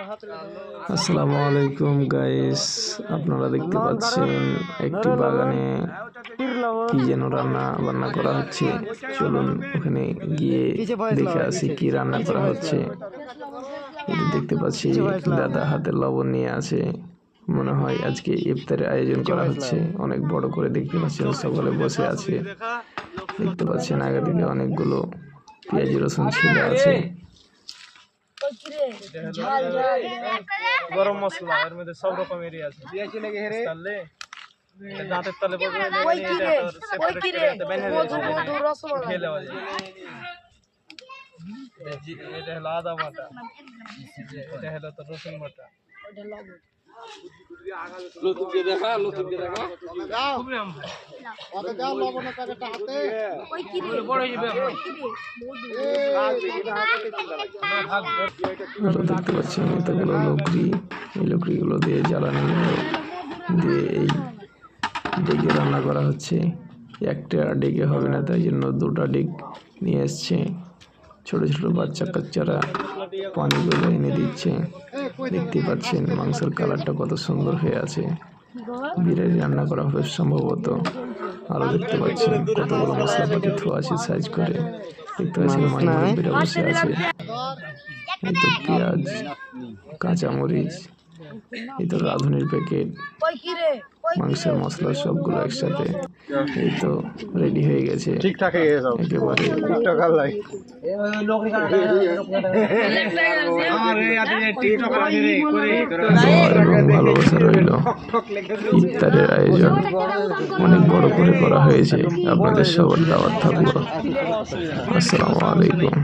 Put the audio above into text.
আসসালামু আলাইকুম গাইস, আপনারা দেখতে পাচ্ছেন একটি বাগানে কি যেন রান্না বান্না করা হচ্ছে। চলুন ওখানে গিয়ে দেখে আসি কি রান্না করা হচ্ছে। এটা দেখতে পাচ্ছি দাদা হাতে লবণ নিয়ে আছে, মনে হয় আজকে ইফতারের আয়োজন করা হচ্ছে। অনেক বড় করে দেখতে পাচ্ছেন, সকলে বসে আছে। দেখতে পাচ্ছেন আগে থেকে অনেকগুলো পেঁয়াজ রসুন ছিল আছে। গরম মশলা এর মধ্যে সব রকমেরই আছে। দাঁতের তলে এটা হলো আদা বাটা, এটা হলো তো রসুন বাটা। দেখতে পাচ্ছেন এতগুলো লকড়ি, এই লকড়িগুলো দিয়ে জ্বালানি দিয়ে এই ডেকে রান্না করা হচ্ছে। একটা ডেকে হবে না, তাই জন্য দুটা ডেক নিয়ে এসছে। ছোট ছোট বাচ্চা কাচ্চারা পানিগুলো এনে দিচ্ছে। দেখতে পাচ্ছেন মাংসের কালারটা কত সুন্দর হয়ে আছে। বিরিয়ানি রান্না করা হবে সম্ভবত। আরো দেখতে পাচ্ছেন কতগুলো মশলাপাতি ধোয়া আছে সাইজ করে। দেখতে পাচ্ছেন মুরব্বিরা বসে আছে। এই তো পেঁয়াজ, কাঁচামরিচ, এই তো রাঁধুনির প্যাকেট, মাংসের মশলা সবগুলো একসাথে এই তো রেডি হয়ে গেছে একেবারে। এবং ভালোবাসা রইল। ইফতারের আয়োজন অনেক বড় করে করা হয়েছে। আপনাদের সবার দাওয়াত থাকলো। আসসালামু আলাইকুম।